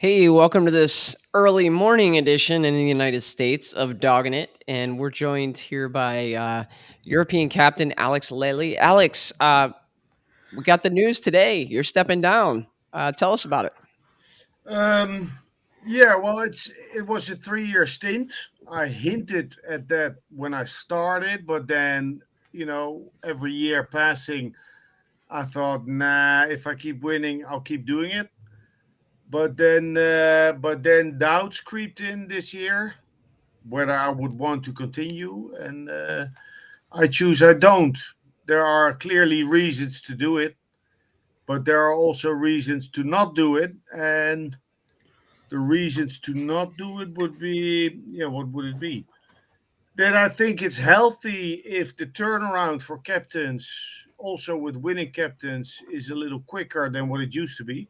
Hey, welcome to this early morning edition in the United States of Dogging It. And we're joined here by European captain Alex Lely. Alex, we got the news today. You're stepping down. Tell us about it. Um, yeah, well, it was a 3 year stint. I hinted at that when I started, but then every year passing, I thought, nah, if I keep winning, I'll keep doing it. But then doubts creeped in this year whether I would want to continue, and I choose I don't. There are clearly reasons to do it, but there are also reasons to not do it, and the reasons to not do it would be, what would it be? That I think it's healthy if the turnaround for captains, also with winning captains, is a little quicker than what it used to be.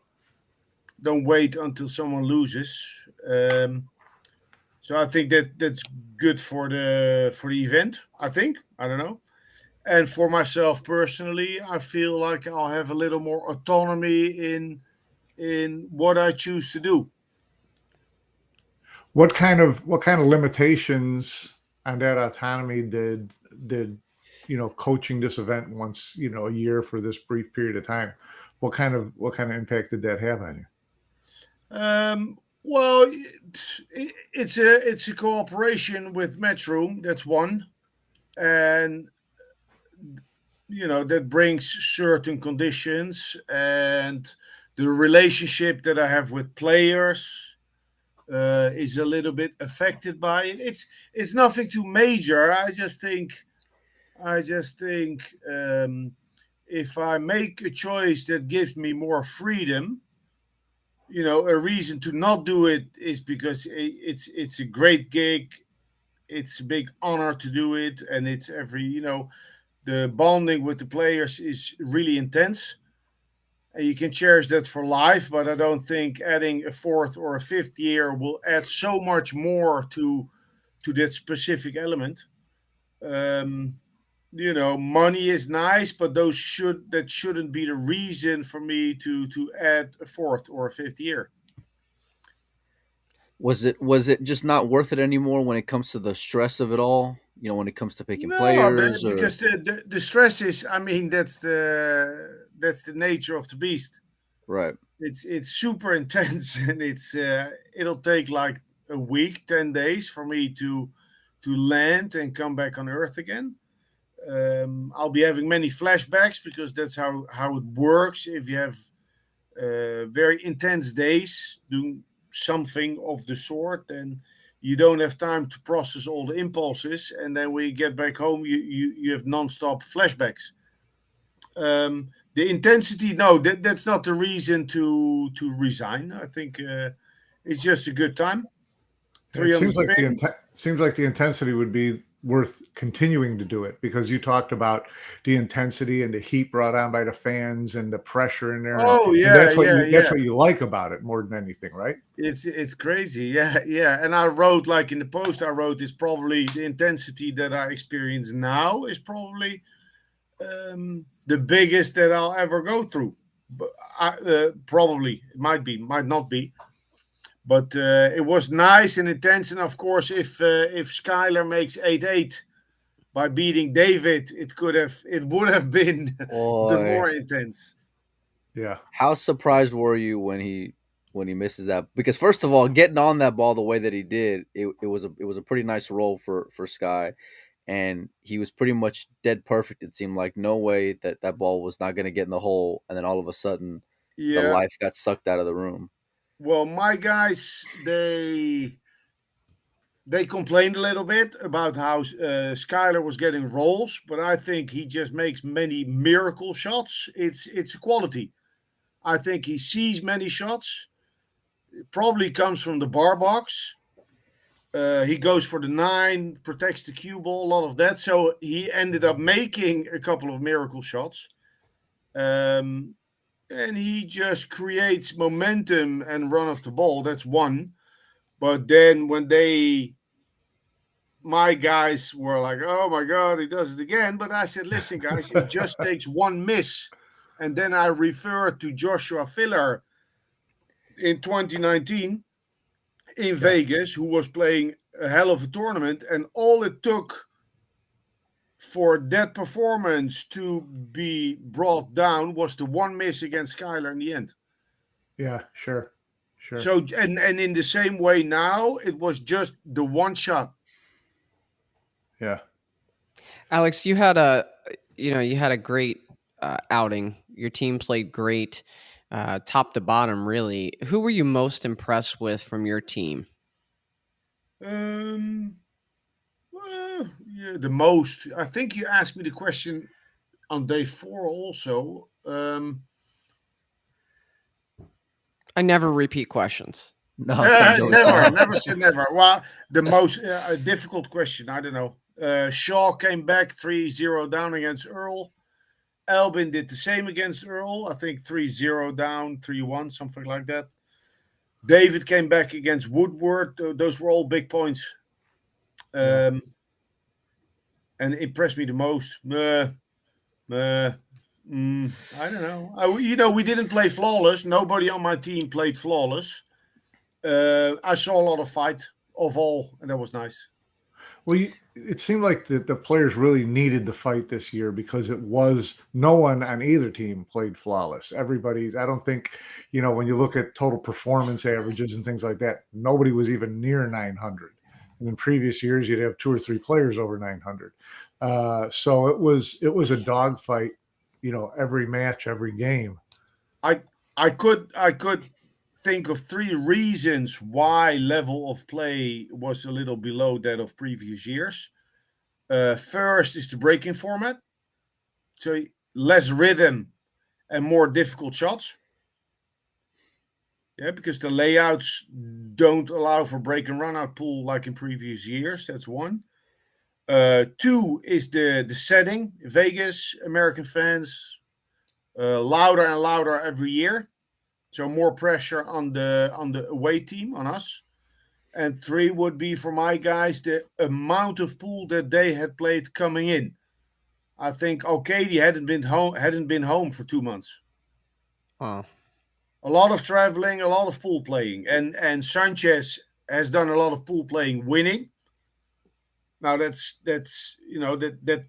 Don't wait until someone loses. So I think that's good for the event. I think, I don't know. And for myself personally, I feel like I'll have a little more autonomy in what I choose to do. What kind of limitations on that autonomy did coaching this event once a year for this brief period of time? What kind of impact did that have on you? Well, it's a cooperation with Matchroom. That's one, and that brings certain conditions, and the relationship that I have with players is a little bit affected by it. It's nothing too major. I just think if I make a choice that gives me more freedom, a reason to not do it is because it's a great gig. It's a big honor to do it, and it's the bonding with the players is really intense, and you can cherish that for life. But I don't think adding a fourth or a fifth year will add so much more to that specific element. Um, Money is nice, but that shouldn't be the reason for me to add a fourth or a fifth year. Was it just not worth it anymore when it comes to the stress of it all? When it comes to picking No, players or because the stress is. I mean, that's the nature of the beast. right. It's super intense, and it'll take like a week, 10 days for me to land and come back on Earth again. I'll be having many flashbacks because that's how it works. If you have very intense days doing something of the sort, then you don't have time to process all the impulses, and then when you get back home, you have non-stop flashbacks. The intensity, no, that's not the reason to resign. I think it's just a good time. It Three on the seems like the spin. inten- seems like the intensity would be worth continuing to do it because you talked about the intensity and the heat brought on by the fans and the pressure in there, and Oh and yeah, that's what yeah, you that's yeah. what you like about it more than anything, right? It's crazy. Yeah, yeah. And I wrote, like in the post I wrote, is probably the intensity that I experience now is probably the biggest that I'll ever go through. But probably it might be, might not be. But it was nice and intense. And of course, if Skyler makes 8-8 by beating David, it would have been the Boy, more intense. Yeah. how surprised were you when he misses that? Because first of all, getting on that ball the way that he did, it was a pretty nice roll for Sky, and he was pretty much dead perfect. It seemed like no way that ball was not going to get in the hole, and then all of a sudden, the Yeah. life got sucked out of the room. Well, my guys, they complained a little bit about how Skyler was getting rolls, but I think he just makes many miracle shots. It's a quality. I think he sees many shots. It probably comes from the bar box. He goes for the nine, protects the cue ball, a lot of that. So he ended up making a couple of miracle shots. Um, and he just creates momentum and run off the ball. That's one. But then when my guys were like, "Oh my God, he does it again." But I said, "Listen, guys, it just takes one miss." And then I referred to Joshua Filler in 2019 in Yeah. Vegas, who was playing a hell of a tournament, and all it took for that performance to be brought down was the one miss against Skyler in the end. Yeah. Sure. Sure. So and in the same way now, it was just the one shot. Yeah. Alex, you had a great outing. Your team played great, top to bottom. Really, who were you most impressed with from your team? Um, well, yeah, the most. I think you asked me the question on day 4 also. I never repeat questions. No, it's fine, Joe. It's Never, fine. never say never. Well, the most difficult question. I don't know. Shaw came back 3-0 down against Earl. Albin did the same against Earl. I think 3-0 down, 3-1, something like that. David came back against Woodward. Those were all big points. Yeah. And impressed me the most. I don't know. We didn't play flawless. Nobody on my team played flawless. I saw a lot of fight of all, and that was nice. Well, it seemed like the players really needed the fight this year because it was no one on either team played flawless. Everybody's, I don't think, when you look at total performance averages and things like that, nobody was even near 900. And in previous years, you'd have two or three players over 900. So it was a dogfight, every match, every game. I I could think of 3 reasons why level of play was a little below that of previous years. First is the breaking format, so less rhythm and more difficult shots. Yeah, because the layouts don't allow for break and run out pool like in previous years. That's one. Two is the setting. Vegas, American fans, louder and louder every year. So more pressure on the away team, on us. And three would be for my guys the amount of pool that they had played coming in. I think O'Kady hadn't been home for 2 months. Oh, A lot of traveling, a lot of pool playing, and Sanchez has done a lot of pool playing, winning. Now that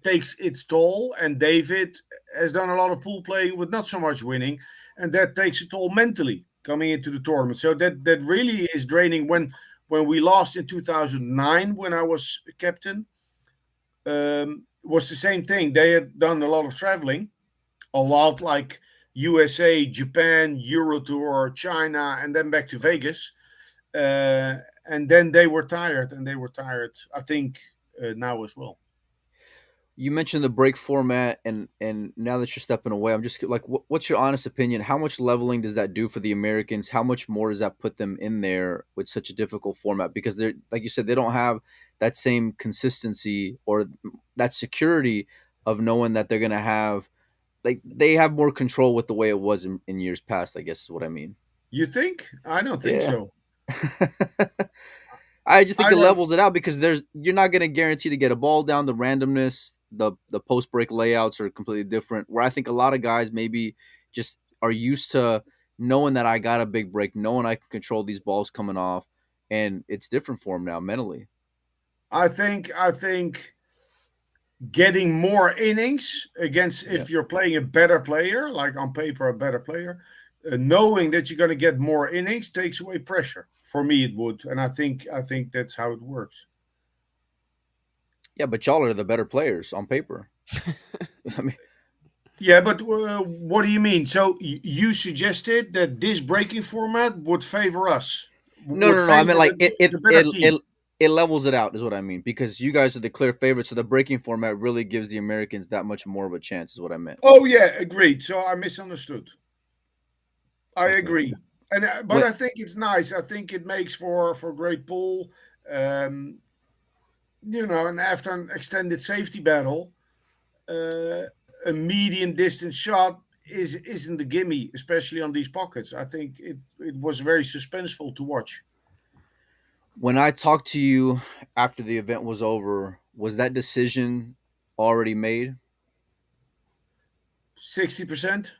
takes its toll, and David has done a lot of pool playing with not so much winning, and that takes a toll mentally coming into the tournament. So that really is draining. When we lost in 2009, when I was captain, was the same thing. They had done a lot of traveling, a lot like USA, Japan, Euro Tour, China, and then back to Vegas. And then they were tired, and they were tired, I think, now as well. You mentioned the break format, and now that you're stepping away, I'm just like, what's your honest opinion? How much leveling does that do for the Americans? How much more does that put them in there with such a difficult format? Because they're, like you said, they don't have that same consistency or that security of knowing that they're gonna have, like, they have more control with the way it was in years past, I guess is what I mean. You think? I don't think Yeah. so. I just think I it don't. levels it out because you're not going to guarantee to get a ball down. The randomness, the post break layouts are completely different. Where I think a lot of guys maybe just are used to knowing that I got a big break, knowing I can control these balls coming off, and it's different for them now mentally. I think getting more innings against, Yeah, if you're playing a better player, like on paper a better player, knowing that you're going to get more innings takes away pressure. For me, it would, and I think that's how it works. yeah, but y'all are the better players on paper. I mean, Yeah, but what do you mean? So you suggested that this breaking format would favor us, no, would no, no. I meant favor like the better team. it levels it out is what I mean because you guys are the clear favorites, so the breaking format really gives the Americans that much more of a chance. Is what I meant. Oh yeah, agreed. So I misunderstood. I Okay. agree, and but When I think it's nice. I think it makes for great pool. Um, and after an extended safety battle, uh, a medium distance shot isn't a gimme, especially on these pockets. I think it was very suspenseful to watch. When I talked to you after the event was over, was that decision already made? 60%.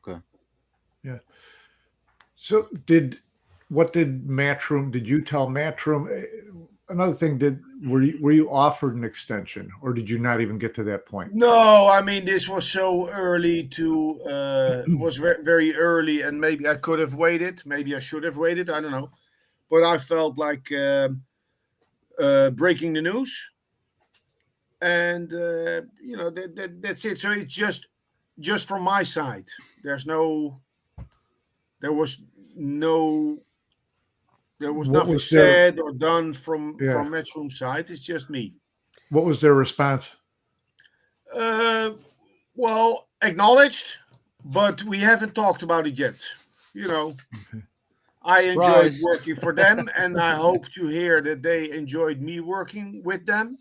Okay. Yeah. So what did Matchroom? Did you tell Matchroom? Another thing, did were you offered an extension, or did you not even get to that point? No, I mean this was so early to was very early, and maybe I could have waited. Maybe I should have waited. I don't know, but I felt like breaking the news, and that's it. So it's just from my side. There's no, there was no, there was What nothing was their said or done from Yeah? Metro side. It's just me. What was their response? Uh, well, acknowledged, but we haven't talked about it yet. You know, Okay. I enjoyed Surprise. working for them, and I hope to hear that they enjoyed me working with them.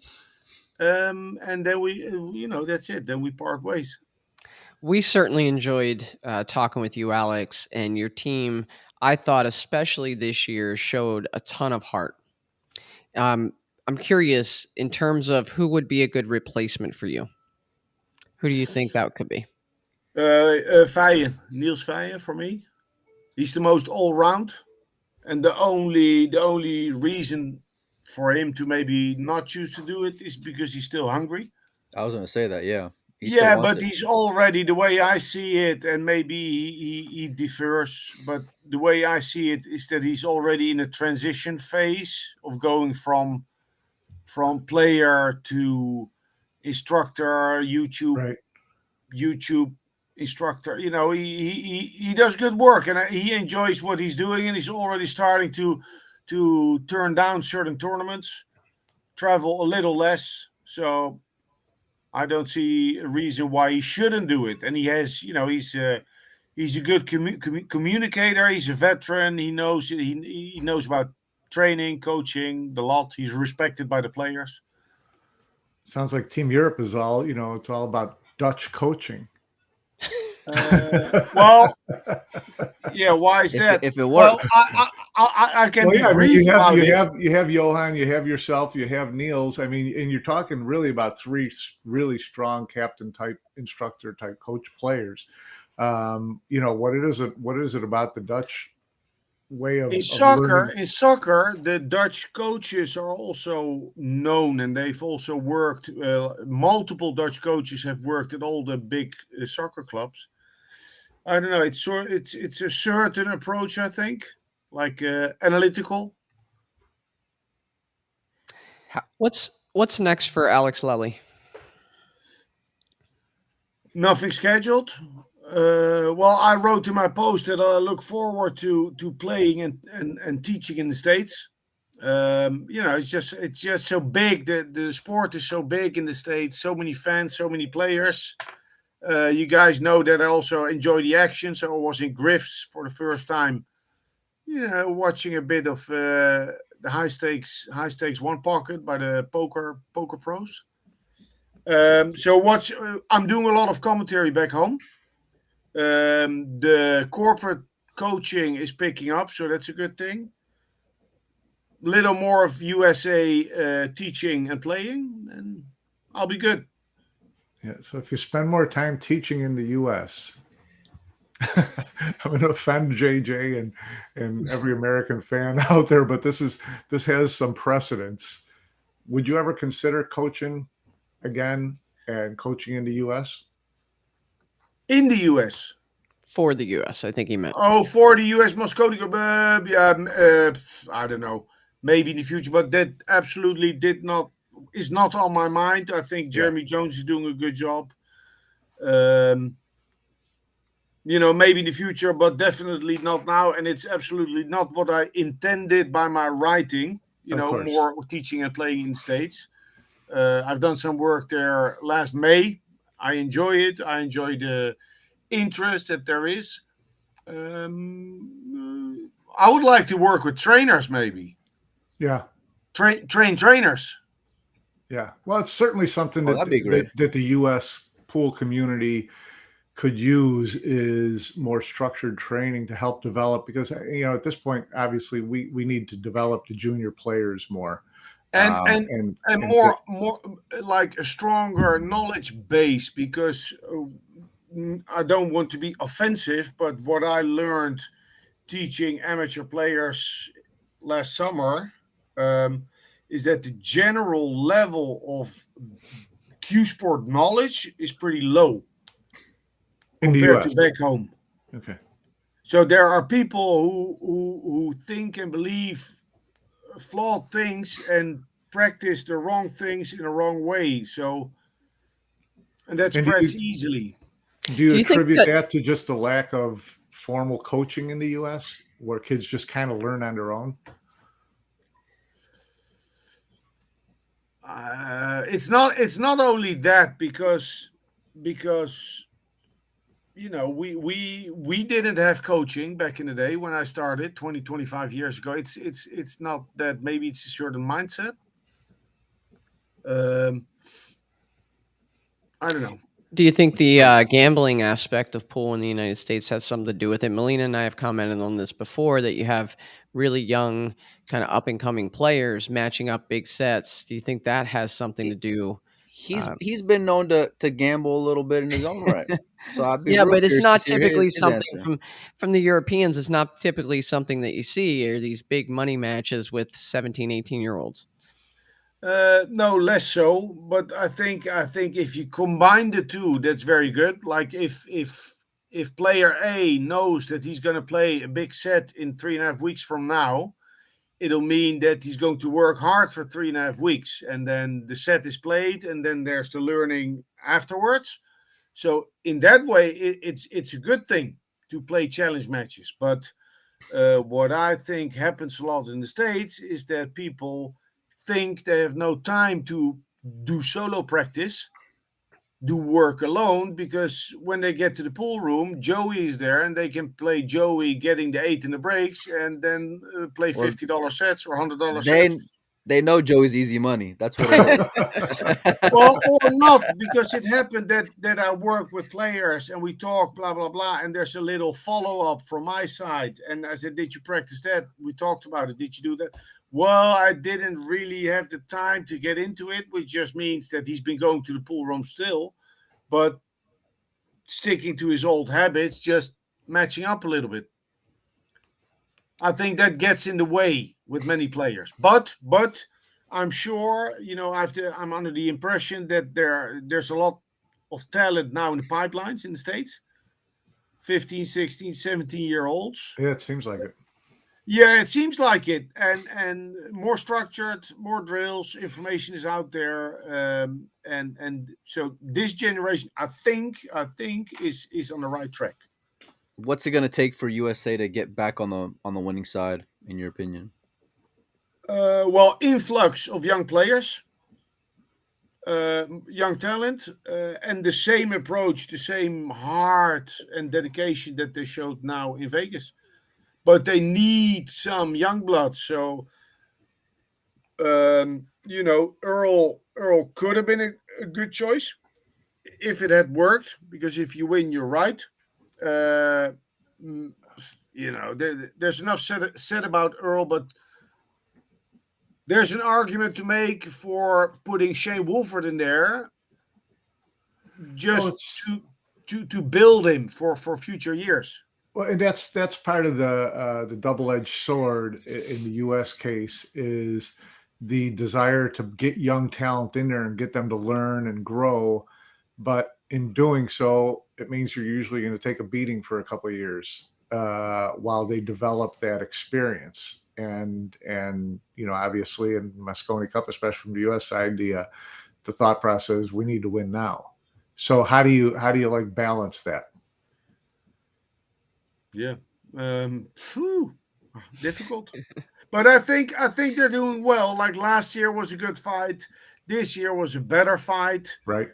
And then that's it. Then we part ways. We certainly enjoyed talking with you, Alex, and your team. I thought, especially this year, showed a ton of heart. Um, I'm curious in terms of who would be a good replacement for you. Who do you think that could be? Feijen, Niels Feijen for me. He's the most all round, and the only reason for him to maybe not choose to do it is because he's still hungry. I was gonna say that. Yeah, he still Yeah, wants but it. he's already the way I see it, and maybe he differs, but the way I see it is that he's already in a transition phase of going from player to instructor, Right. YouTube instructor. He does good work, and he enjoys what he's doing, and he's already starting to turn down certain tournaments, travel a little less. So I don't see a reason why he shouldn't do it. And he has, he's a good communicator. He's a veteran. He knows about training, coaching, the lot. He's respected by the players. Sounds like Team Europe is all, it's all about Dutch coaching. Well, yeah. Why is that? If it Well, works, I can Well, be yeah, I mean, brief about it. you have Johan, you have yourself, you have Niels. I mean, and you're talking really about three really strong captain type, instructor type, coach players. What is it about the Dutch way of learning? In soccer, the Dutch coaches are also known, and they've also worked. Multiple Dutch coaches have worked at all the big soccer clubs. I don't know. It's a certain approach, I think, like analytical. What's next for Alex Lely? Nothing scheduled. Well, I wrote in my post that I look forward to playing and teaching in the States. It's just so big. The sport is so big in the States. So many fans, so many players. You guys know that I also enjoy the action. So I was in Griff's for the first time. Watching a bit of the high stakes one pocket by the poker pros. So I'm doing a lot of commentary back home. The corporate coaching is picking up, so that's a good thing. Little more of USA teaching and playing, and I'll be good. Yeah. So if you spend more time teaching in the U.S., I'm going to offend JJ and every American fan out there, but this has some precedence. Would you ever consider coaching again and coaching in the U.S.? In the US. For the US, I think he meant. Oh, for the US Mosconi Cup, yeah, I don't know. Maybe in the future, but that absolutely did not is not on my mind. I think Yeah, Jeremy Jones is doing a good job. Um, maybe in the future, but definitely not now. And it's absolutely not what I intended by my writing. of course. More teaching and playing in states. I've done some work there last May. I enjoy it. I enjoy the interest that there is. I would like to work with trainers, maybe Yeah, train trainers. yeah. Well, it's certainly something oh, that'd be great. that the U.S. pool community could use is more structured training to help develop, because at this point obviously we need to develop the junior players more, and and and and get more like a stronger knowledge base because I don't want to be offensive, but what I learned teaching amateur players last summer, um, is that the general level of Q sport knowledge is pretty low In the compared to U.S. back home. Okay. So there are people who think and believe flawed things and practice the wrong things in the wrong way. So and that And spreads easily. do you Do you think attribute that that to just the lack of formal coaching in the U.S., where kids just kind of learn on their own? It's not only that because we didn't have coaching back in the day when I started 20-25 years ago. It's not that. Maybe it's a certain mindset. um I don't know. Do you think What you the think? gambling aspect of pool in the United States has something to do with it? Melina and I have commented on this before that you have really young, kind of up and coming players matching up big sets. Do you think that has something to He, do? he's Uh, he's been known to gamble a little bit in his own right. So I'd be yeah, real but it's curious to not hear typically his something answer. from the Europeans. It's not typically something that you see, or these big money matches with 17, 18 year olds. No, less so. But I think if you combine the two, that's very good. Like if player A knows that he's going to play a big set in 3.5 weeks from now, it'll mean that he's going to work hard for 3.5 weeks, and then the set is played, and then there's the learning afterwards. So in that way, it's a good thing to play challenge matches. But what I think happens a lot in the States is that people think they have no time to do solo practice, do work alone, because when they get to the pool room, Joey is there and they can play Joey getting the eight in the breaks and then play Well, $50 sets or $100 sets. they they know Joey's easy money. That's what it is. Well, or not, because it happened that I work with players and we talk, blah blah blah, and there's a little follow up from my side, and I said, "Did you practice that? We talked about it. Did you do that?" Well, I didn't really have the time to get into it, which just means that he's been going to the pool room still, but sticking to his old habits, just matching up a little bit. I think that gets in the way with many players. But I'm sure, I'm under the impression that there's a lot of talent now in the pipelines in the States. 15, 16, 17 year olds. Yeah, it seems like it. Yeah, it seems like it. And more structured, more drills, information is out there. And so this generation, I think is on the right track. What's it gonna take for USA to get back on the winning side, in your opinion? Well, influx of young players, young talent, and the same approach, the same heart and dedication that they showed now in Vegas. But they need some young blood. So, Earl could have been a good choice if it had worked, because if you win, you're right. Uh, mm, there's enough said about Earl, but there's an argument to make for putting Shane Wolford in there, Well, just it's to build him for future years. well, and that's part of the double-edged sword in the U.S. case is the desire to get young talent in there and get them to learn and grow. But in doing so, it means you're usually going to take a beating for a couple of years while they develop that experience. And obviously in Moscone Cup, especially from the U.S. side, the thought process is we need to win now. So how do you like balance that? Yeah. Phew, difficult. But I think they're doing well. Like last year was a good fight. This year was a better fight. Right?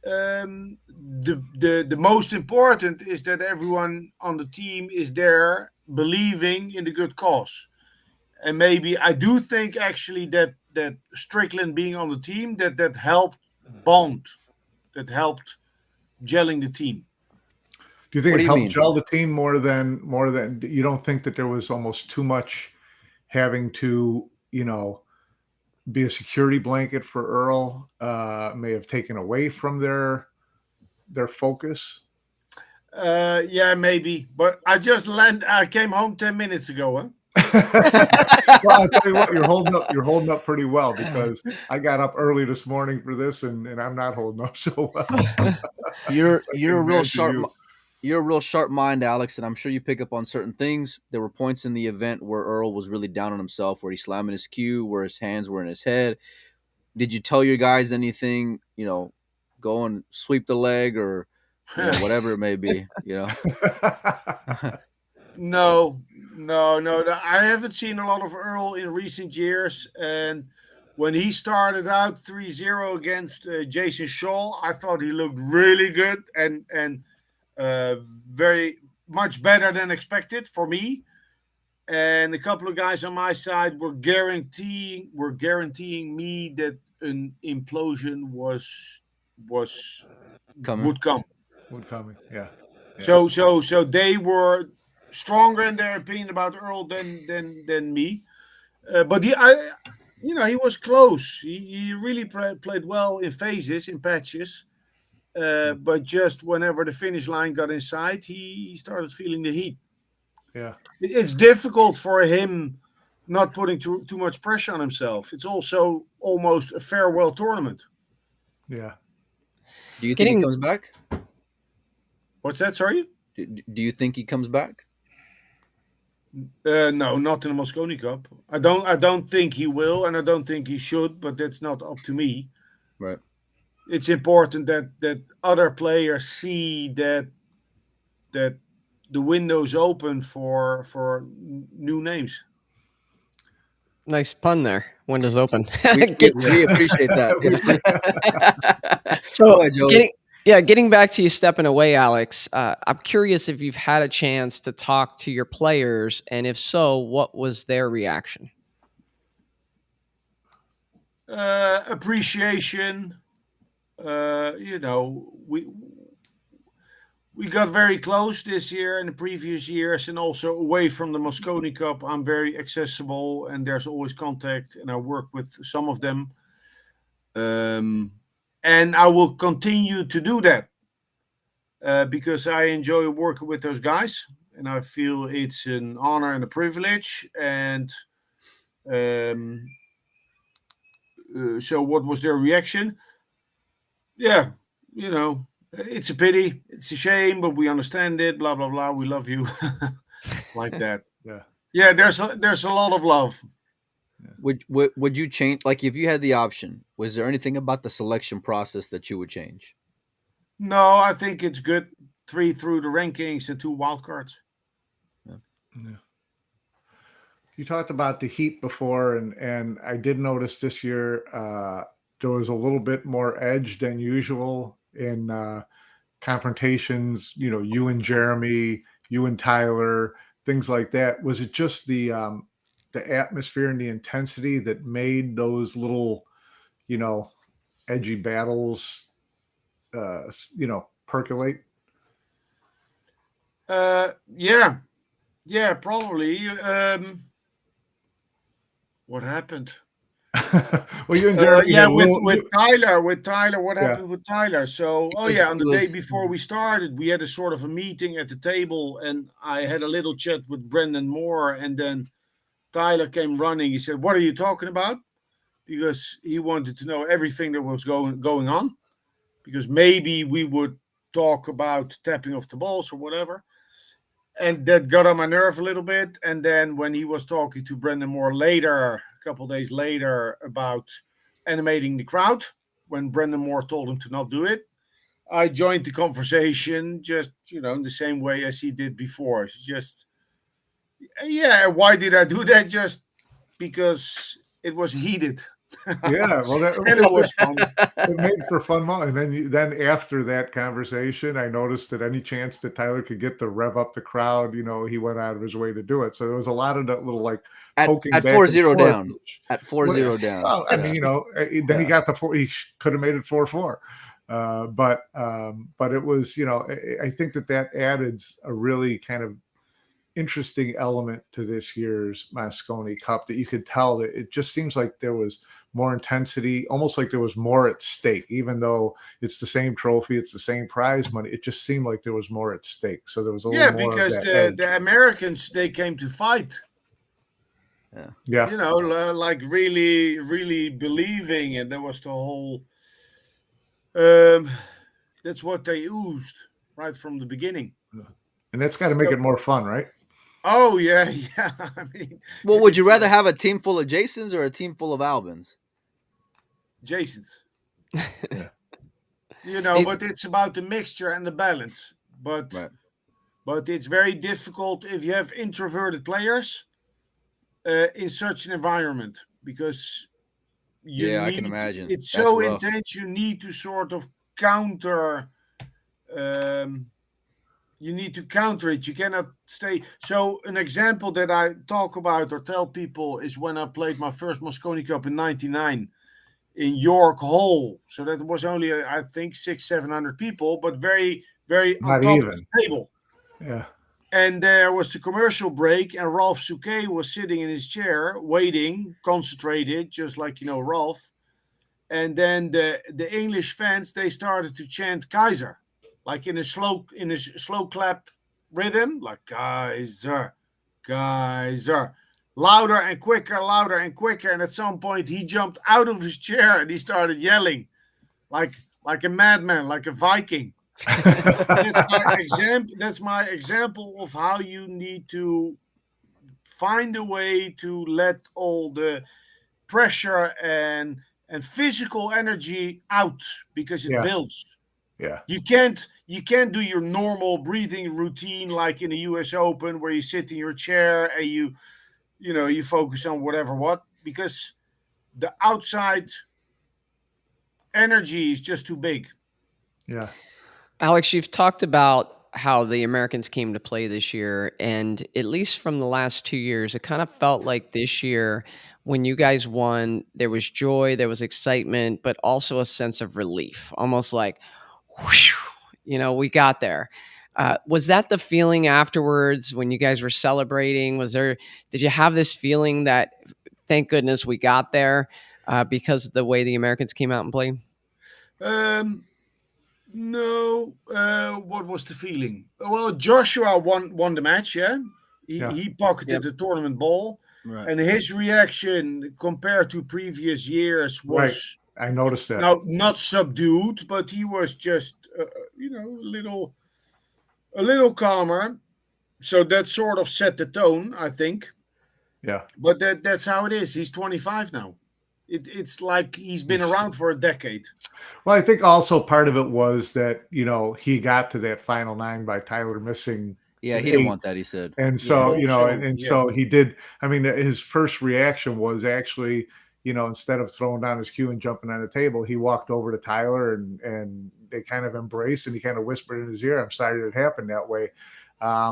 The most important is that everyone on the team is there believing in the good cause. And maybe I do think actually that Strickland being on the team, that helped bond, that helped gelling the team. Do you think What it do you helped mean? gel the team more than you don't think that there was almost too much having to, be a security blanket for Earl, may have taken away from their focus? Yeah, maybe. But I came home 10 minutes ago. Huh? Well, I'll tell you what, you're holding up pretty well because I got up early this morning for this and I'm not holding up so well. You're So I you're can a real imagine sharp you. you're a real sharp mind, Alex, and I'm sure you pick up on certain things. There were points in the event where Earl was really down on himself, where he slamming his cue, where his hands were in his head. Did you tell your guys anything? Go and sweep the leg, or whatever it may be. No, no. I haven't seen a lot of Earl in recent years. And when he started out 3-0 against Jason Shaw, I thought he looked really good and uh, very much better than expected for me. And a couple of guys on my side were guaranteeing me that an implosion was Coming. would come. Wood coming. Yeah. Yeah. So they were stronger in their opinion about Earl than me. But he was close. He really played well in phases, in patches. But just whenever the finish line got in sight, he started feeling the heat. Yeah. It's difficult for him not putting too much pressure on himself. It's also almost a farewell tournament. Yeah. Do you think he Getting comes back? What's that? Sorry. Do you think he comes back? No, not in the Mosconi Cup. I don't think he will, and I don't think he should. But that's not up to me. Right. It's important that other players see that the window's open for new names. nice pun there. Windows open. We we, Get, we appreciate that. We- Go so ahead, Joey. getting back to you stepping away, Alex. I'm curious if you've had a chance to talk to your players, and if so, what was their reaction? Appreciation. We got very close this year and the previous years, and also away from the Moscone Cup. I'm very accessible, and there's always contact, and I work with some of them. Um, and I will continue to do that because I enjoy working with those guys, and I feel it's an honor and a privilege. And um, so, what was their reaction? Yeah, it's a pity, it's a shame, but we understand it. Blah blah blah. We love you, like that. yeah. Yeah, there's a lot of love. Would you change, like, if you had the option? Was there anything about the selection process that you would change? No, I think it's good. Three through the rankings and two wild cards. Yeah. Yeah. You talked about the heat before, and I did notice this year there was a little bit more edge than usual in confrontations. You and Jeremy, you and Tyler, things like that. Was it just the atmosphere and the intensity that made those little, you know, edgy battles, percolate? Yeah, yeah, probably. What happened? Well, you and Jeremy Yeah, had a with little. with Tyler, what Yeah, happened with Tyler? So, oh Was yeah, on he the day was before we started, we had a sort of a meeting at the table, and I had a little chat with Brendan Moore, and then Tyler came running. He said, "What are you talking about?" Because he wanted to know everything that was going on, because maybe we would talk about tapping of the balls or whatever. And that got on my nerve a little bit. And then when he was talking to Brendan Moore later, a couple of days later, about animating the crowd, when Brendan Moore told him to not do it, I joined the conversation just, in the same way as he did before. It's just, yeah, why did I do that? Just because it was heated. yeah. Well, And it was fun. it made for fun moment. And then after that conversation, I noticed that any chance that Tyler could get to rev up the crowd, he went out of his way to do it. So there was a lot of that little like at poking at back four and zero forth. down. Which, At four what, zero down. well, I Yeah. mean, then he Yeah. got the four. He could have made it 4-4. But it was, I think that added a really kind of interesting element to this year's Moscone Cup, that you could tell that it just seems like there was more intensity, almost like there was more at stake, even though it's the same trophy, it's the same prize money. It just seemed like there was more at stake. So there was a little Yeah, more of because that the edge. Americans, they came to fight. Yeah. Yeah. Like really, really believing, and that was the whole. Um, that's what they oozed right from the beginning. And that's got to make it more fun, right? Oh yeah, yeah. I mean, Well, would you it's rather have a team full of Jasons or a team full of Albans? Jason's. Yeah. It, But it's about the mixture and the balance. But Right. but it's very difficult if you have introverted players in such an environment because you Yeah, I can need. imagine. It's That's so rough. intense. You need to sort of counter. Um, you need to counter it. You cannot stay. So an example that I talk about or tell people is when I played my first Mosconi Cup in '99 in York Hall. So that was only I think 600-700 people, but very very on Not top of even. the table. Yeah. And there was the commercial break, and Ralph Souquet was sitting in his chair, waiting, concentrated, just like Ralph. And then the English fans, they started to chant Kaiser, like in a slow clap rhythm, like Kaiser, Kaiser, louder and quicker. And at some point, he jumped out of his chair and he started yelling, like like a madman, like a Viking. And that's my example. That's my example of how you need to find a way to let all the pressure and physical energy out because it Yeah. builds. Yeah. You can't do your normal breathing routine like in the US Open where you sit in your chair and you focus on whatever what because the outside energy is just too big. Yeah. Alex, you've talked about how the Americans came to play this year, and at least from the last 2 years, it kind of felt like this year, when you guys won, there was joy, there was excitement, but also a sense of relief, almost like, whew, we got there. Was that the feeling afterwards when you guys were celebrating? Did you have this feeling that, thank goodness we got there because of the way the Americans came out and played? Um, No, what was the feeling? Well, Joshua won the match. Yeah, he Yeah. he pocketed Yep. the tournament ball, Right. and his reaction compared to previous years Right. was I noticed that. now not subdued, but he was just a little calmer. So that sort of set the tone, I think. Yeah. But that's how it is. He's 25 now. It's like he's been He's around for a decade. Well, I think also part of it was that, he got to that final nine by Tyler missing Yeah, an he didn't eight. want that, he said. And Yeah. so, Also, and yeah. so he did. I mean, his first reaction was actually, instead of throwing down his cue and jumping on the table, he walked over to Tyler and they kind of embraced and he kind of whispered in his ear, "I'm sorry that it happened that way,"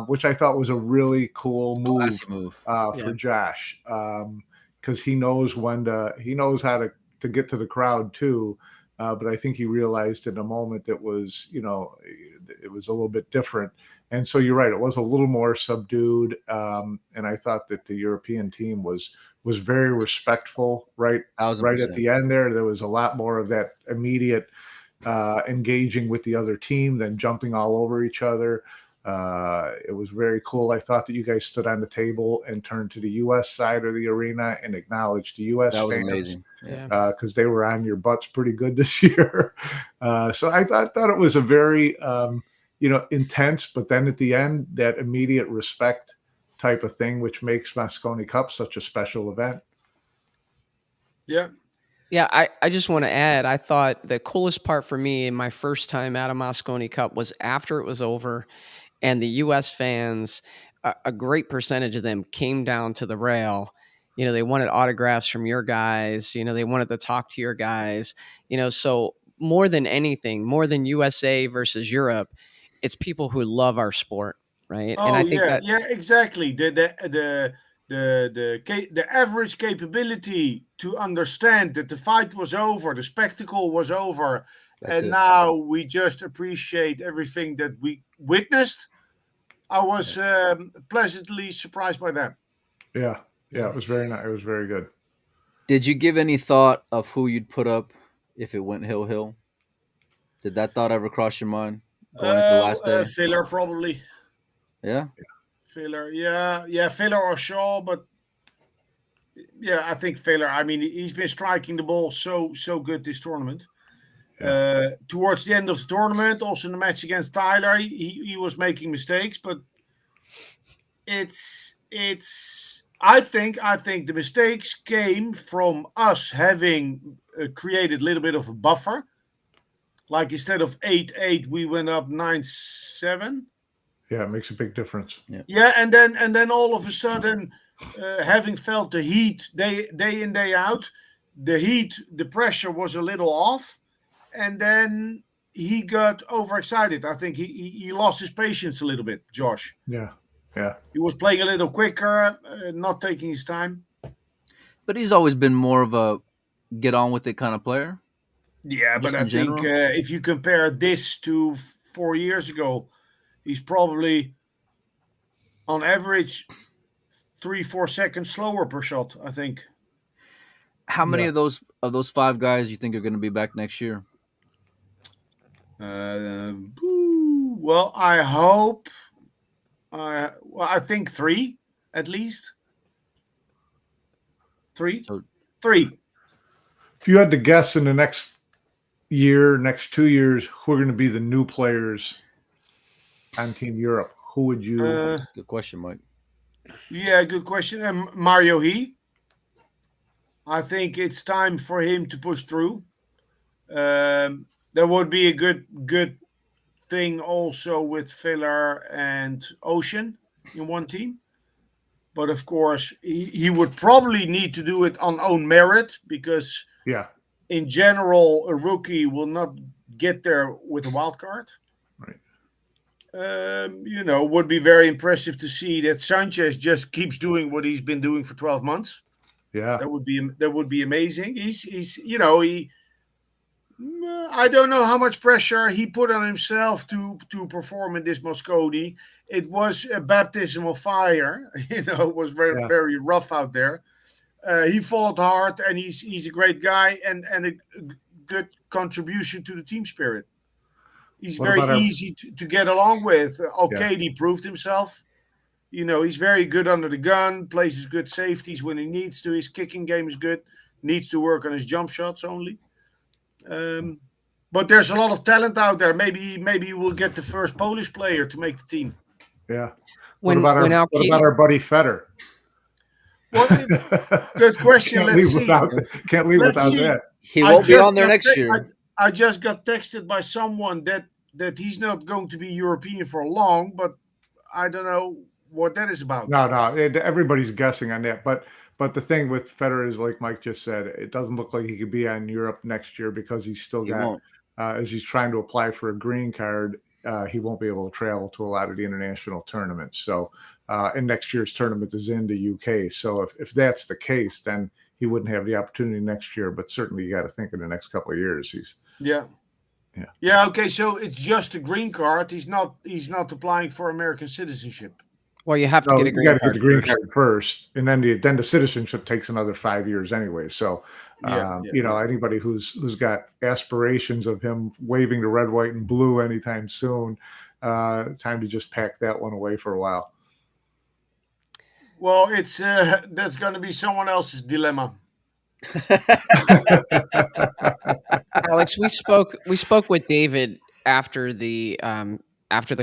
which I thought was a really cool move Classy move. for Yeah. Josh, because he knows he knows how to get to the crowd too. But I think he realized in a moment that was, it was a little bit different. And so you're right; it was a little more subdued. And I thought that the European team was very respectful. Thousand Right at percent. the end there was a lot more of that immediate engaging with the other team than jumping all over each other. It was very cool. I thought that you guys stood on the table and turned to the U.S. side of the arena and acknowledged the U.S. That was fans amazing. Yeah. Yeah. because they were on your butts pretty good this year. So I thought it was a very intense, but then at the end, that immediate respect type of thing, which makes Moscone Cup such a special event. Yeah. Yeah, I just want to add, I thought the coolest part for me in my first time at a Mosconi Cup was after it was over and the US fans, a great percentage of them came down to the rail. They wanted autographs from your guys, they wanted to talk to your guys, so more than anything, more than USA versus Europe, it's people who love our sport, right? And Oh I think yeah, that yeah, exactly. The average capability to understand that the fight was over, the spectacle was over, That's and it. now we just appreciate everything that we witnessed. I Yeah. was pleasantly surprised by that. Yeah, yeah, yeah. it was very nice. It was very good. Did you give any thought of who you'd put up if it went hill? Did that thought ever cross your mind going into the last day? Filler probably. Yeah. Filler, yeah, Filler or Shaw, but yeah, I think Filler. I mean, he's been striking the ball so good this tournament. Yeah. Towards the end of the tournament, also in the match against Tyler, he was making mistakes, but it's. I think the mistakes came from us having created a little bit of a buffer. Like instead of 8-8, we went up 9-7. Yeah, it makes a big difference. Yeah. Yeah, and then all of a sudden, having felt the heat day in day out, the pressure was a little off, and then he got overexcited. I think he lost his patience a little bit. Josh, Yeah. Yeah. he was playing a little quicker, not taking his time. But he's always been more of a get on with it kind of player, Yeah, but just I in think general. if you compare this to 4 years ago, he's probably on average 3-4 seconds slower per shot. I think. How many Yeah. of those five guys you think are going to be back next year? Well, I hope. I think three at least. Three, So three. If you had to guess in the next year, next 2 years, who are going to be the new players on Team Europe, who would you? Uh, good question, Mike. yeah, good question. Mario He. I think it's time for him to push through. There would be a good thing also with Filler and Ocean in one team. But of course, he would probably need to do it on own merit because Yeah. in general, a rookie will not get there with a wild card. Right. Would be very impressive to see that Sanchez just keeps doing what he's been doing for 12 months. Yeah. That would be amazing. He. I don't know how much pressure he put on himself to perform in this Mosconi. It was a baptism of fire. It was very Yeah. very rough out there. He fought hard, and he's a great guy and a good contribution to the team spirit. He's What very about our? easy to get along with. Yeah. Okay, he proved himself. He's very good under the gun, plays his good safeties when he needs to. His kicking game is good. Needs to work on his jump shots only. But there's a lot of talent out there. Maybe he will get the first Polish player to make the team. Yeah. What When about when our? What about Alki our buddy Feder? Well, good question. Can't Let's leave see. without. Can't leave Let's without see. that. He I won't be just on there got next year. I just got texted by someone that he's not going to be European for long, but I don't know what that is about. No. Everybody's guessing on that, but the thing with Federer is, like Mike just said, it doesn't look like he could be on Europe next year because he's still He got, won't. as he's trying to apply for a green card, he won't be able to travel to a lot of the international tournaments. So, and next year's tournament is in the UK. So if that's the case, then he wouldn't have the opportunity next year. But certainly, you got to think in the next couple of years, he's. Yeah. Yeah. Yeah. Okay. So it's just a green card. He's not applying for American citizenship. well, you have to So get a you got green to get card the green first. card first, and then the citizenship takes another 5 years anyway. So, Yeah. anybody who's got aspirations of him waving the red, white, and blue anytime soon, time to just pack that one away for a while. Well, it's that's going to be someone else's dilemma. Alex, we spoke with David after the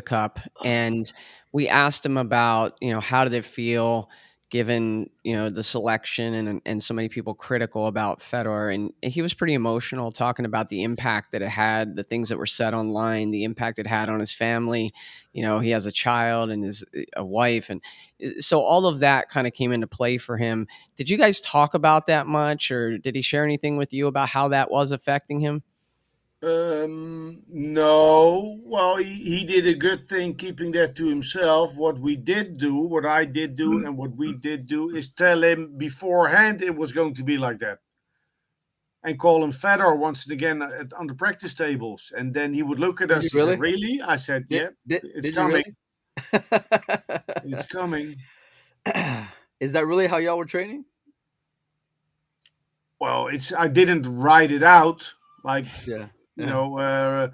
cup, and we asked him about how did it feel given the selection and so many people critical about Fedor, and he was pretty emotional talking about the impact that it had, the things that were said online, the impact it had on his family. He has a child and a wife, and so all of that kind of came into play for him. Did you guys talk about that much, or did he share anything with you about how that was affecting him? No. Well, he did a good thing keeping that to himself. What I did do, and what we did do is tell him beforehand it was going to be like that, and call him Fedor once and again on the practice tables, and then he would look at Did you us. He said, really? "Really?" I said, Did "Yeah, did, it's did you coming. really? It's coming." Is that really how y'all were training? Well, it's I didn't write it out like Yeah. you know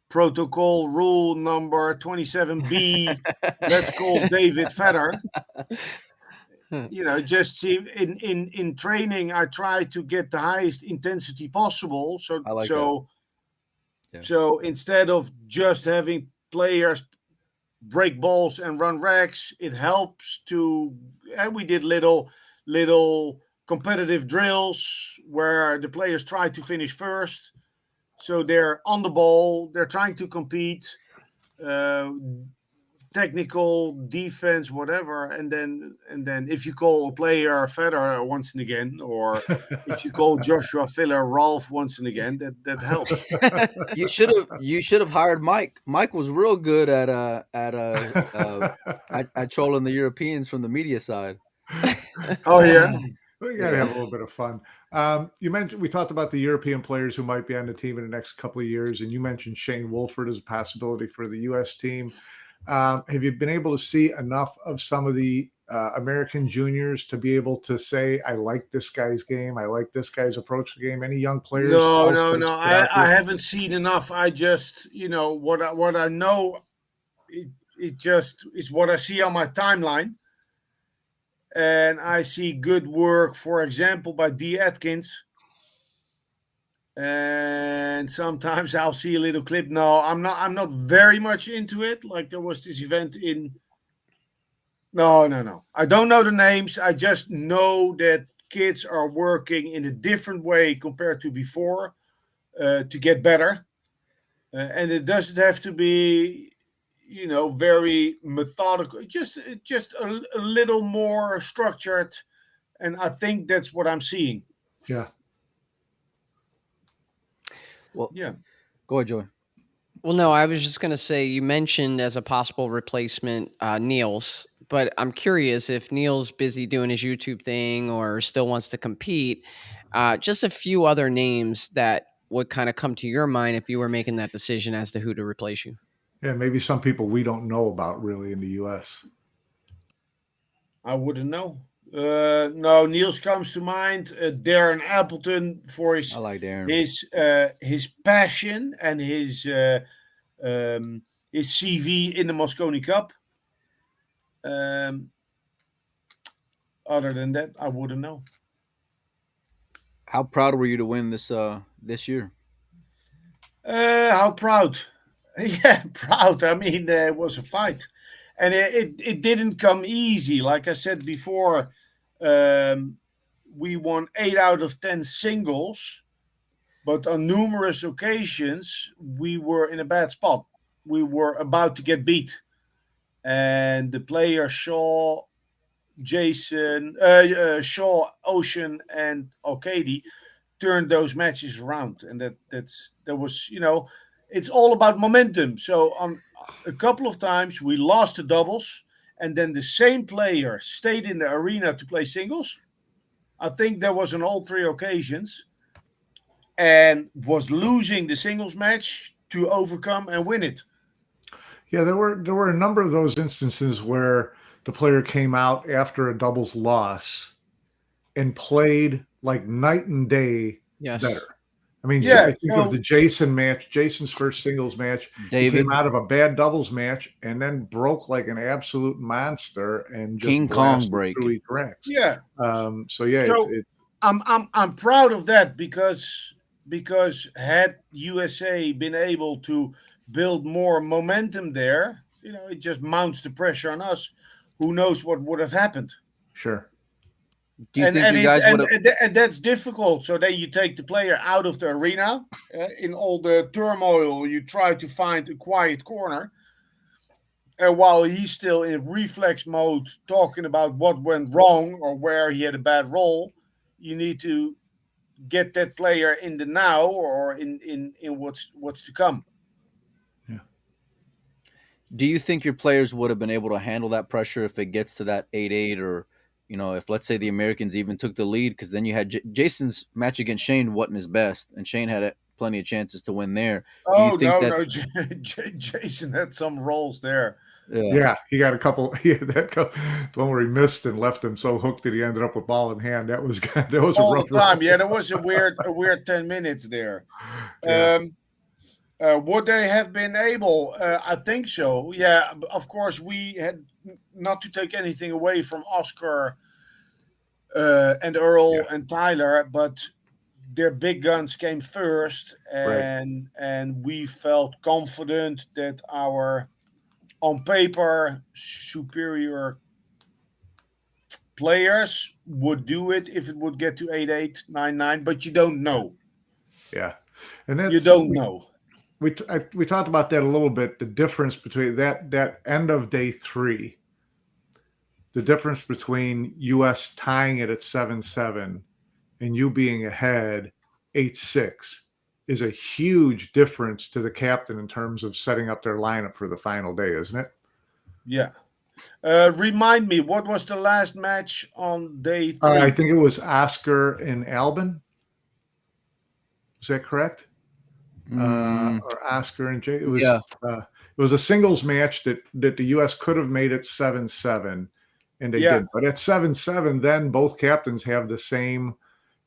protocol rule number 27B. Let's call David Fetter. Just see in training, I try to get the highest intensity possible. So I like that. so Yeah. so instead of just having players break balls and run racks, it helps to. And we did little competitive drills where the players try to finish first. So they're on the ball, they're trying to compete, uh, technical defense, whatever, and then if you call a player Federer once and again, or if you call Joshua Filler Rolf once and again, that helps. You should have hired Mike. Mike was real good at trolling the Europeans from the media side. Oh yeah. We got to have Yeah. a little bit of fun. You mentioned we talked about the European players who might be on the team in the next couple of years, and you mentioned Shane Wolford as a possibility for the U.S. team. Have you been able to see enough of some of the American juniors to be able to say, "I like this guy's game. I like this guy's approach to the game"? Any young players No, else no, that no. stood out to I you? haven't seen enough. I just, what I know. It just is what I see on my timeline, and I see good work. For example, by D. Atkins, and sometimes I'll see a little clip. No, I'm not. I'm not very much into it. Like there was this event in. No, no, no. I don't know the names. I just know that kids are working in a different way compared to before, to get better. And it doesn't have to be, very methodical. Just a little more structured, and I think that's what I'm seeing. Yeah. Well, Yeah. go ahead, Joey. Well, no, I was just going to say you mentioned as a possible replacement Niels, but I'm curious if Niels busy doing his YouTube thing or still wants to compete. Just a few other names that would kind of come to your mind if you were making that decision as to who to replace you. Yeah, maybe some people we don't know about really in the U.S. I wouldn't know. No, Niels comes to mind. Darren Appleton for I his like Darren. his uh, his passion and um, his CV in the Mosconi Cup. Um, Other than that, I wouldn't know. How proud were you to win this year? How proud? Yeah, proud. I mean, it was a fight, and it didn't come easy. Like I said before, um, we won 8 out of 10 singles, but on numerous occasions we were in a bad spot. We were about to get beat, and the player Shaw, Ocean, and Arcady turned those matches around, and that was it's all about momentum. So on a couple of times we lost the doubles, and then the same player stayed in the arena to play singles. I think that was on all three occasions, and was losing the singles match to overcome and win it. Yeah, there were a number of those instances where the player came out after a doubles loss and played like night and day Yes. better. I mean, Yeah. I think of the So Jason match, Jason's first singles match. He came David out of a bad doubles match and then broke like an absolute monster and just King Kong blasted through break. each racks. yeah. So yeah, So it's I'm proud of that because had USA been able to build more momentum there, it just mounts the pressure on us. Who knows what would have happened? sure. Do you And think and you it guys would have? and that's difficult. So then you take the player out of the arena. In all the turmoil, you try to find a quiet corner, and while he's still in reflex mode, talking about what went wrong or where he had a bad roll, you need to get that player in the now or in what's to come. Yeah. Do you think your players would have been able to handle that pressure if it gets to that 8-8, or if let's say the Americans even took the lead, because then you had Jason's match against Shane wasn't his best, and Shane had plenty of chances to win there. Do you Oh think no, that? no, Jason had some rolls there. Yeah. Yeah, he got a couple. He had the one where he missed and left him so hooked that he ended up with ball in hand. That was that was a all rough the time. roll. Yeah, there was a weird 10 minutes there. Yeah, Um, would they have been able? I think so. Yeah, of course we had not to take anything away from Oscar and yeah, Earl and Tyler, but their big guns came first, right. and we felt confident that our on paper superior players would do it if it would get to 8-8, 9-9, but you don't know. Yeah, and You that's don't know. we talked about that a little bit. The difference between that end of day three, the difference between U.S. tying it at 7-7 and you being ahead 8-6 is a huge difference to the captain in terms of setting up their lineup for the final day, isn't it? Yeah. Remind me, what was the last match on day I three? think it was Oscar and Albin. Is that correct? Mm, Or Oscar and Jay? yeah. It was a singles match that the U.S. could have made it 7-7, and they Yeah, did. But at 7-7, then both captains have the same.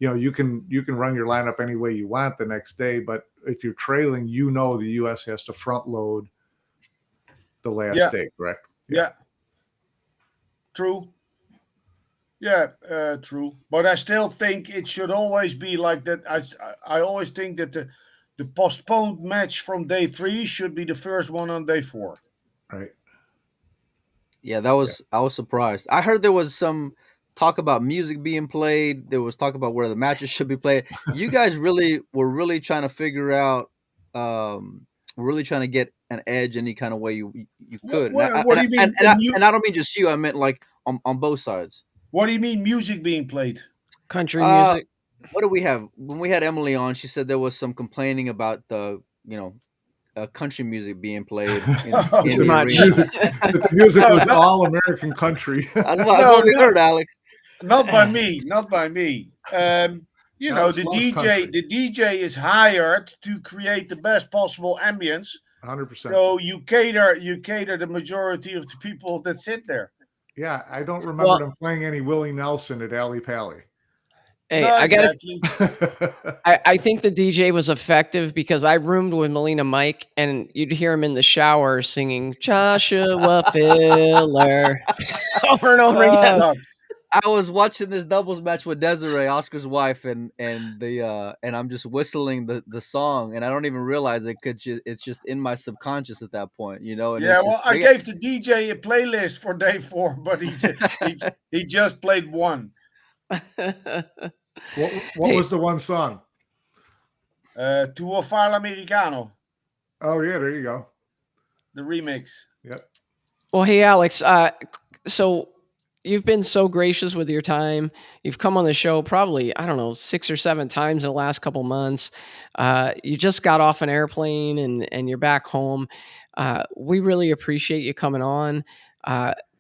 You can run your lineup any way you want the next day, but if you're trailing, the U.S. has to front load the last yeah, day, correct? Yeah, yeah. True. Yeah, true. But I still think it should always be like that. I always think that the postponed match from day three should be the first one on day four. right. Yeah, Yeah, I was surprised. I heard there was some talk about music being played. There was talk about where the matches should be played. You guys really were really trying to figure out, um, really trying to get an edge any kind of way you What, could. what, what do you mean? And I don't mean just you. I meant like on both sides. What do you mean music being played? Country Uh, music. what do we have? When we had Emily on, she said there was some complaining about the country music being played in Too the Okay. much. arena. the music No, was all American country. That's no, what we heard, Alex. not by me. Not by me. Alex The loves DJ, country, the DJ is hired to create the best possible ambience. 100%. So you cater the majority of the people that sit there. Yeah, I don't remember Well, them playing any Willie Nelson at Alley Pally. hey, No, I got to exactly. I think the DJ was effective because I roomed with Melina Mike, and you'd hear him in the shower singing Joshua Filler over and over It again. sucks. I was watching this doubles match with Desiree, Oscar's wife, and I'm just whistling the song, and I don't even realize it because it's just in my subconscious at that point, and Yeah, it's well, just I gave the DJ a playlist for day four, but he just played one. What Hey, was the one song? Tuo Far l'Americano, Oh yeah, there you go. the remix. Yep. well, hey, Alex. So you've been so gracious with your time. You've come on the show probably, I don't know, 6 or 7 times in the last couple months. You just got off an airplane and you're back home. We really appreciate you coming on.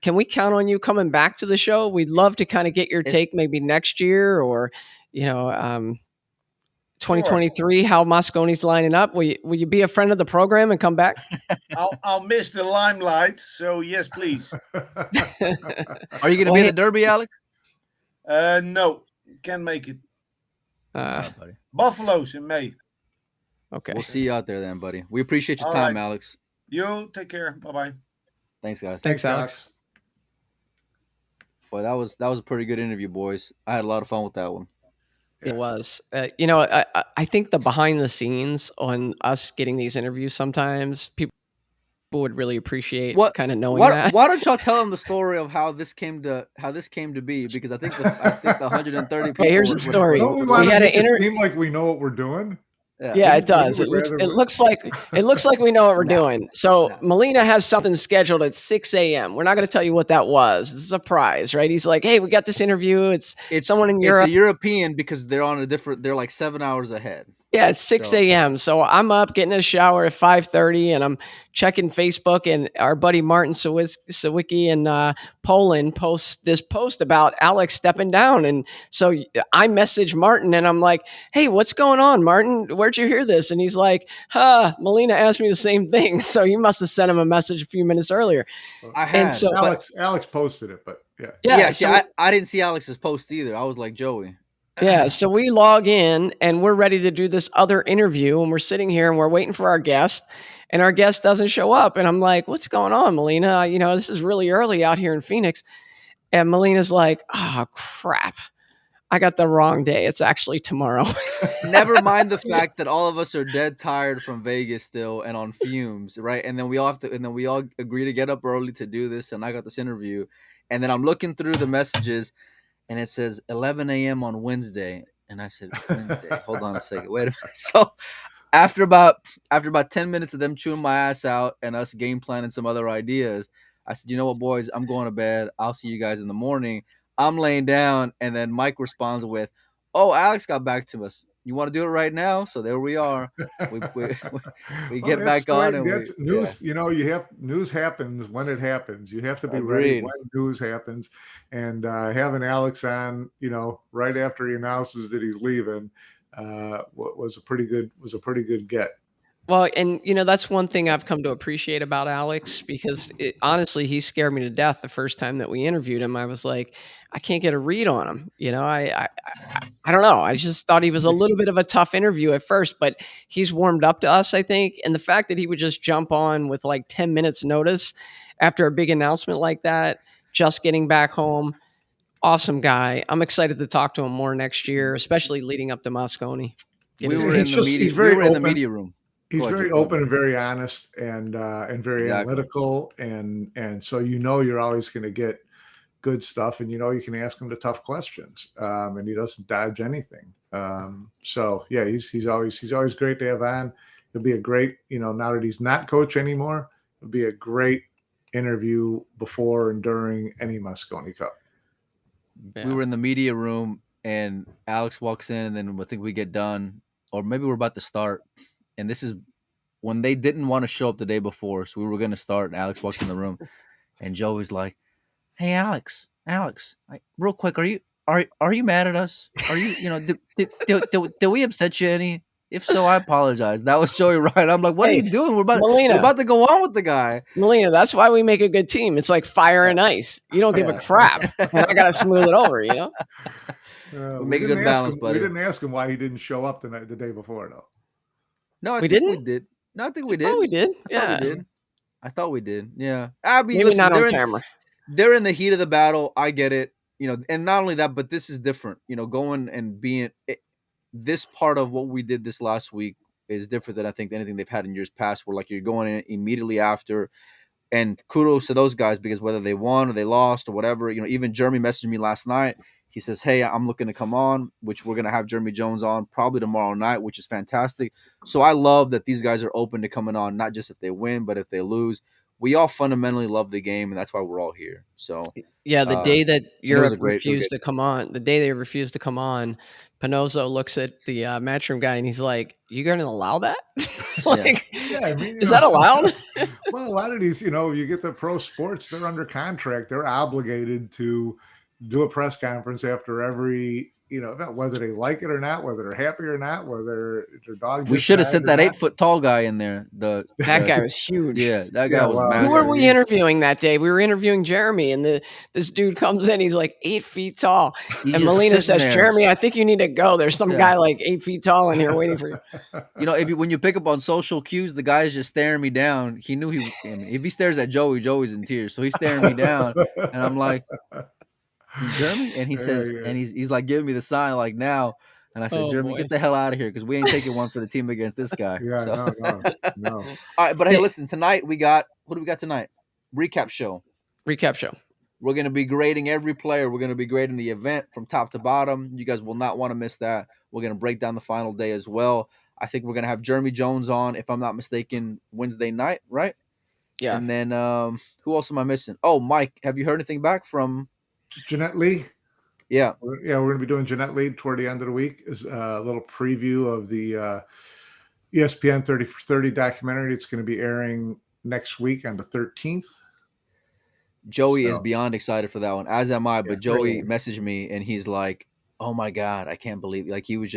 Can we count on you coming back to the show? We'd love to kind of get your it's take maybe next year or, you know, um, Sure. 2023, how Moscone's lining up. Will you be a friend of the program and come back? I'll miss the limelight, so yes, please. Are you going to Well, be at hey, the Derby, Alex? No, can make it. All uh, right, buddy. Buffalo's in May. okay. We'll see you out there then, buddy. We appreciate your All time, right. Alex. You take care. Bye bye. Thanks, guys. Thanks, Thanks, Alex. Alex. Boy, that was a pretty good interview, boys. I had a lot of fun with that one. It Yeah. was. I think the behind the scenes on us getting these interviews sometimes people would really appreciate What? kind of knowing that. Why don't y'all tell them the story of how this came to be? Because I think the 130 Okay, people here's the would story. Don't we would want We like to had an make it inter. seem like we know what we're doing? yeah. Yeah, it Wouldn't does. we It looks. rather? It looks like we know what we're No, doing. So no. Melina has something scheduled at 6 a.m. We're not going to tell you what that was. It's a surprise, right? He's like, "Hey, we got this interview. It's It's someone in it's a Europe." European because they're on a different. They're like 7 hours ahead. Yeah, it's 6 So a.m. So I'm up getting a shower at 5:30 and I'm checking Facebook and our buddy Martin Sawicki in Poland posts this post about Alex stepping down. And so I message Martin and I'm like, hey, what's going on, Martin? Where'd you hear this? And he's like, Melina asked me the same thing. So you must have sent him a message a few minutes earlier. Well, I And had, so, but Alex posted it, but yeah. yeah, yeah, see, so I didn't see Alex's post either. I was like Joey. Yeah, so we log in and we're ready to do this other interview, and we're sitting here and we're waiting for our guest, and our guest doesn't show up. And I'm like, "What's going on, Melina? This is really early out here in Phoenix." And Melina's like, "Oh crap, I got the wrong day. It's actually tomorrow." Never mind the fact that all of us are dead tired from Vegas still and on fumes, right? And then we all agree to get up early to do this. And I got this interview, and then I'm looking through the messages, and it says 11 a.m. on Wednesday, and I said Wednesday. Hold on a second, wait a minute. So after about 10 minutes of them chewing my ass out and us game planning some other ideas, I said, you know what, boys, I'm going to bed. I'll see you guys in the morning. I'm laying down, and then Mike responds with, oh, Alex got back to us. You want to do it right now? So there we are. We Well, get that's back the way. on, and That's news. You have news happens when it happens. You have to be ready agreed. when news happens. And having Alex on, right after he announces that he's leaving, was a pretty good get. Well, and that's one thing I've come to appreciate about Alex because honestly, he scared me to death the first time that we interviewed him. I was like, I can't get a read on him. I don't know. I just thought he was a little bit of a tough interview at first, but he's warmed up to us, I think. And the fact that he would just jump on with like 10 minutes notice after a big announcement like that, just getting back home, awesome guy. I'm excited to talk to him more next year, especially leading up to Moscone. Get We his were take. in the He's media. We very were in the open. media room. He's Go ahead, very Joe. open and very honest and very Exactly. analytical, and so you're always going to get good stuff, and you can ask him the tough questions, and he doesn't dodge anything. So yeah, he's always great to have on. He'll be a great, now that he's not coach anymore, it'll be a great interview before and during any Mosconi Cup. Yeah. We were in the media room, and Alex walks in, and then I think we get done, or maybe we're about to start. And this is when they didn't want to show up the day before, so we were going to start. And Alex walks in the room, and Joey's like, "Hey, Alex, real quick, are you mad at us? Are you did we upset you any? If so, I apologize." That was Joey Ryan. I'm like, "What are Hey, you doing? We're Melina, about to go on with the guy." Melina, that's why we make a good team. It's like fire and ice. You don't give a Yeah. crap, and I got to smooth it over. We We make a didn't good ask balance, him. We buddy. didn't ask him why he didn't show up the day before, though. No, I We think we didn't. did. No, I think we Oh, did. we did. I thought we Yeah, did. I thought we did. Yeah. I mean, maybe listen, not on camera. they're in the heat of the battle. I get it. And not only that, but this is different. Going and being this part of what we did this last week is different than I think anything they've had in years past. Where like you're going in immediately after, and kudos to those guys because whether they won or they lost or whatever, even Jeremy messaged me last night. He says, "Hey, I'm looking to come on," which we're gonna have Jeremy Jones on probably tomorrow night, which is fantastic. So I love that these guys are open to coming on, not just if they win, but if they lose. We all fundamentally love the game, and that's why we're all here. So Yeah, the day that it was Europe a great, refused to come on, the day they refused to come on, Panozzo looks at the matchroom guy and he's like, "You going to allow that? Like, Yeah, I mean, is that allowed?" well, a lot of these, you get the pro sports, they're under contract. They're obligated to do a press conference after every, event, whether they like it or not, whether they're happy or not, whether their dog we just should have died sent or that not. 8-foot tall guy in there. That guy was huge. Yeah, that guy Yeah, was well, Who were massive. we interviewing that day? We were interviewing Jeremy, and this dude comes in. He's like 8 feet tall, He's and just Melina sitting says, there. "Jeremy, I think you need to go. There's some Yeah. guy like 8 feet tall in here waiting for you." When you pick up on social cues, the guy's just staring me down. He knew if he stares at Joey, Joey's in tears. So he's staring me down, and I'm like, "Jeremy," and he says, yeah. and he's like giving me the sign like now, and I said, Oh "Jeremy, boy. get the hell out of here because we ain't taking one for the team against this guy." Yeah, So, no. all right, but hey, listen, tonight what do we got tonight? Recap show. Recap show. We're going to be grading every player. We're going to be grading the event from top to bottom. You guys will not want to miss that. We're going to break down the final day as well. I think we're going to have Jeremy Jones on, if I'm not mistaken, Wednesday night, right? Yeah. And then who else am I missing? Oh, Mike, have you heard anything back from? Jeanette Lee? Yeah. Yeah, we're going to be doing Jeanette Lead toward the end of the week. Is a little preview of the ESPN 30 for 30 documentary. It's going to be airing next week on the 13th. Joey is So, beyond excited for that one, as am I. yeah, But Joey messaged me and he's like, "Oh my god, I can't believe!" Like he was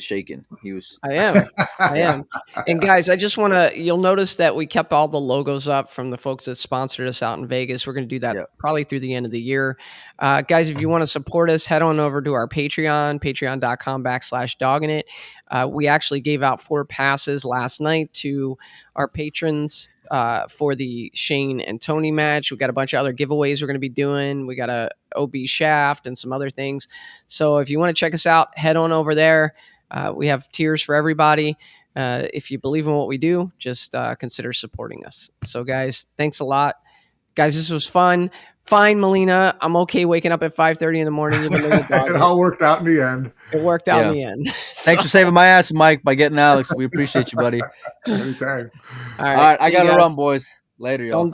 shaking. He was. I am. I am. And guys, I just want to, you'll notice that we kept all the logos up from the folks that sponsored us out in Vegas. We're going to do that Yeah. probably through the end of the year. Guys, if you want to support us, head on over to our Patreon, patreon.com/dogging it. We actually gave out 4 passes last night to our patrons for the Shane and Tony match. We got a bunch of other giveaways we're going to be doing. We got a OB shaft and some other things. So if you want to check us out, head on over there. We have tiers for everybody. If you believe in what we do, just consider supporting us. So, guys, thanks a lot. Guys, this was fun. Fine, Melina. I'm okay waking up at 5:30 in the morning, even though you dogged it it. all worked out in the end. It worked out in the end. Thanks for saving my ass, Mike, by getting Alex. We appreciate you, buddy. Anytime. All All right, I see you got to guys. run, boys. Later, y'all. Don't dog.